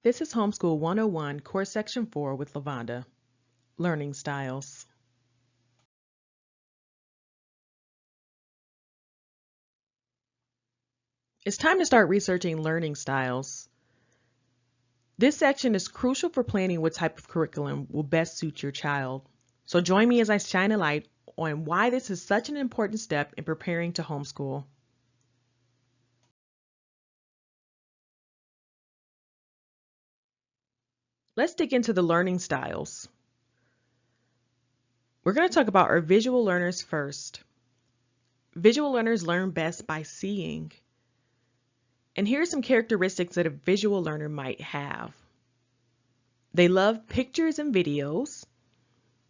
This is Homeschool 101, Course Section 4 with LaVonda, Learning Styles. It's time to start researching learning styles. This section is crucial for planning what type of curriculum will best suit your child. So join me as I shine a light on why this is such an important step in preparing to homeschool. Let's dig into the learning styles. We're going to talk about our visual learners first. Visual learners learn best by seeing. And here are some characteristics that a visual learner might have. They love pictures and videos.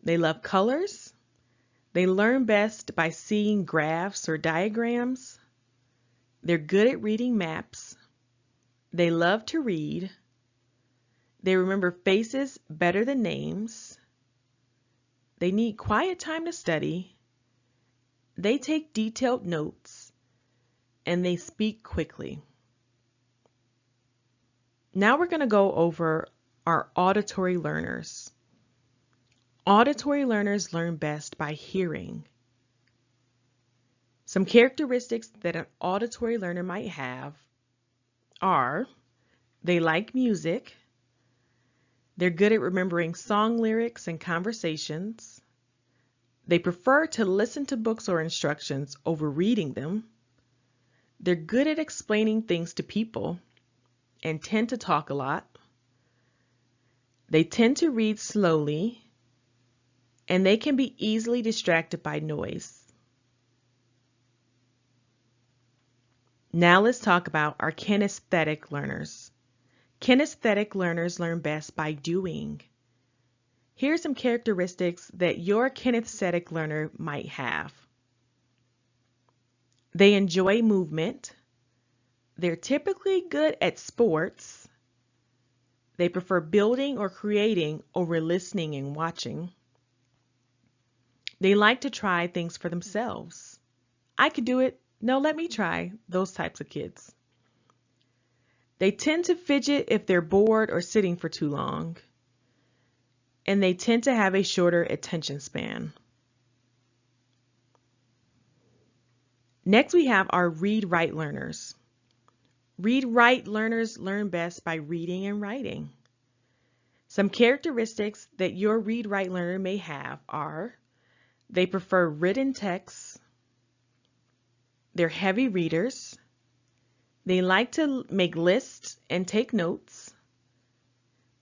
They love colors. They learn best by seeing graphs or diagrams. They're good at reading maps. They love to read. They remember faces better than names. They need quiet time to study. They take detailed notes. And they speak quickly. Now we're going to go over our auditory learners. Auditory learners learn best by hearing. Some characteristics that an auditory learner might have are they like music, they're good at remembering song lyrics and conversations, they prefer to listen to books or instructions over reading them, they're good at explaining things to people and tend to talk a lot, they tend to read slowly, and they can be easily distracted by noise. Now let's talk about our kinesthetic learners. Kinesthetic learners learn best by doing. Here are some characteristics that your kinesthetic learner might have. They enjoy movement. They're typically good at sports. They prefer building or creating over listening and watching. They like to try things for themselves. I could do it. No, let me try. Those types of kids. They tend to fidget if they're bored or sitting for too long. And they tend to have a shorter attention span. Next, we have our read-write learners. Read-write learners learn best by reading and writing. Some characteristics that your read-write learner may have are they prefer written texts, they're heavy readers, they like to make lists and take notes,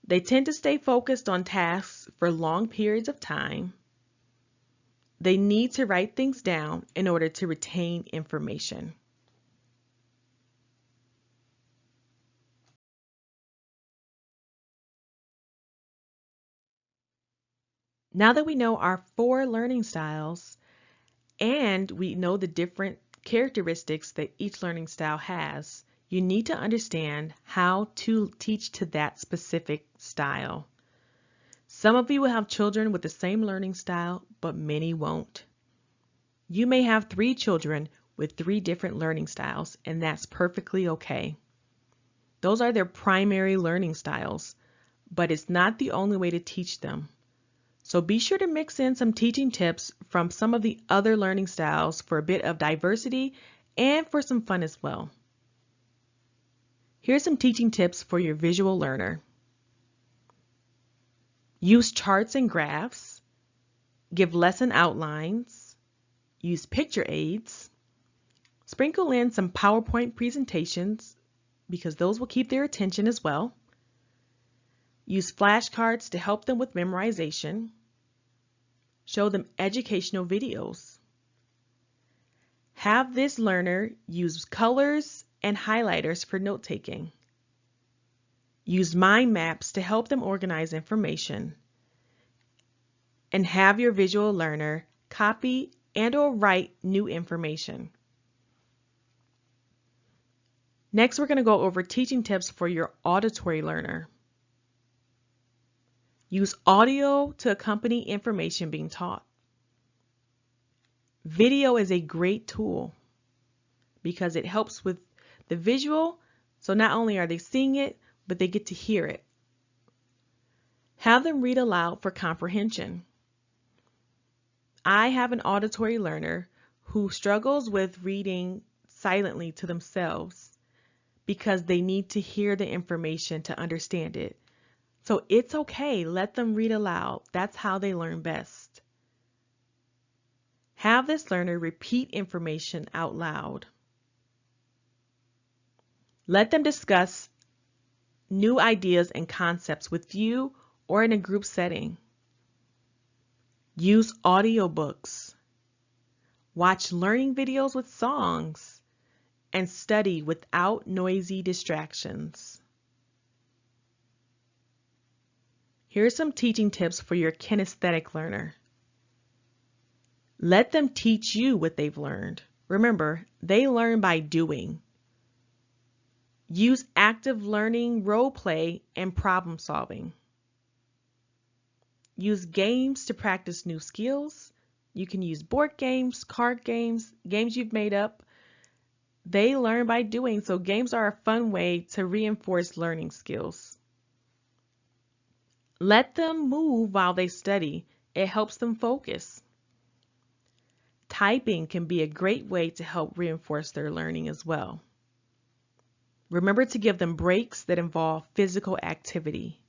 they tend to stay focused on tasks for long periods of time, they need to write things down in order to retain information. Now that we know our 4 learning styles and we know the different characteristics that each learning style has, you need to understand how to teach to that specific style. Some of you will have children with the same learning style, but many won't. You may have 3 children with 3 different learning styles, and that's perfectly okay. Those are their primary learning styles, but it's not the only way to teach them. So be sure to mix in some teaching tips from some of the other learning styles for a bit of diversity and for some fun as well. Here's some teaching tips for your visual learner. Use charts and graphs. Give lesson outlines. Use picture aids. Sprinkle in some PowerPoint presentations because those will keep their attention as well. Use flashcards to help them with memorization. Show them educational videos. Have this learner use colors and highlighters for note-taking. Use mind maps to help them organize information. And have your visual learner copy and/or write new information. Next, we're going to go over teaching tips for your auditory learner. Use audio to accompany information being taught. Video is a great tool because it helps with the visual, so not only are they seeing it, but they get to hear it. Have them read aloud for comprehension. I have an auditory learner who struggles with reading silently to themselves because they need to hear the information to understand it. So it's okay, let them read aloud. That's how they learn best. Have this learner repeat information out loud. Let them discuss new ideas and concepts with you or in a group setting. Use audiobooks. Watch learning videos with songs and study without noisy distractions. Here are some teaching tips for your kinesthetic learner. Let them teach you what they've learned. Remember, they learn by doing. Use active learning, role play, and problem solving. Use games to practice new skills. You can use board games, card games, games you've made up. They learn by doing, so games are a fun way to reinforce learning skills. Let them move while they study. It helps them focus. Typing can be a great way to help reinforce their learning as well. Remember to give them breaks that involve physical activity.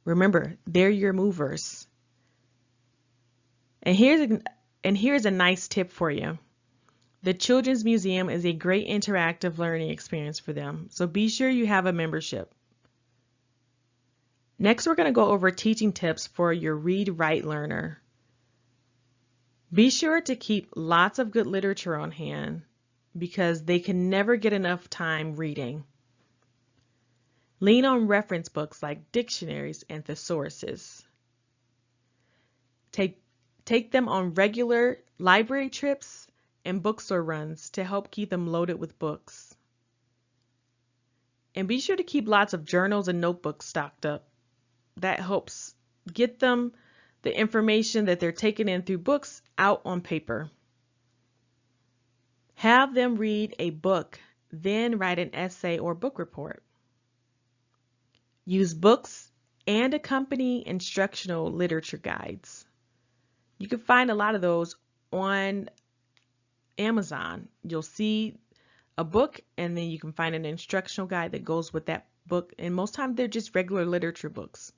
Remember, they're your movers. And here's a nice tip for you. The Children's Museum is a great interactive learning experience for them, so be sure you have a membership. Next, we're going to go over teaching tips for your read-write learner. Be sure to keep lots of good literature on hand because they can never get enough time reading. Lean on reference books like dictionaries and thesauruses. Take them on regular library trips and bookstore runs to help keep them loaded with books. And be sure to keep lots of journals and notebooks stocked up. That helps get them the information that they're taking in through books out on paper. Have them read a book, then write an essay or book report. Use books and accompanying instructional literature guides. You can find a lot of those on Amazon. You'll see a book and then you can find an instructional guide that goes with that book, and most times they're just regular literature books.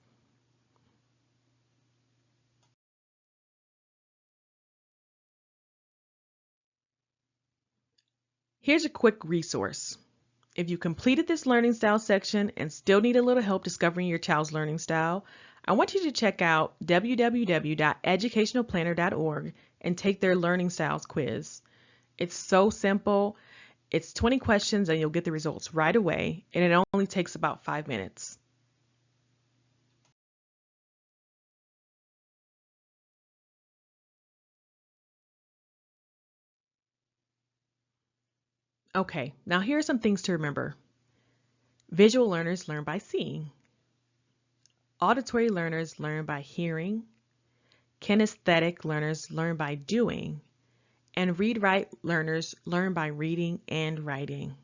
Here's a quick resource. If you completed this learning style section and still need a little help discovering your child's learning style, I want you to check out www.educationalplanner.org and take their learning styles quiz. It's so simple. It's 20 questions and you'll get the results right away, and it only takes about 5 minutes. Okay, now here are some things to remember. Visual learners learn by seeing. Auditory learners learn by hearing. Kinesthetic learners learn by doing. And read-write learners learn by reading and writing.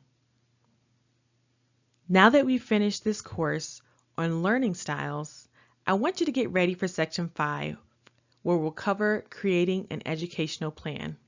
Now that we've finished this course on learning styles, I want you to get ready for Section 5, where we'll cover creating an educational plan.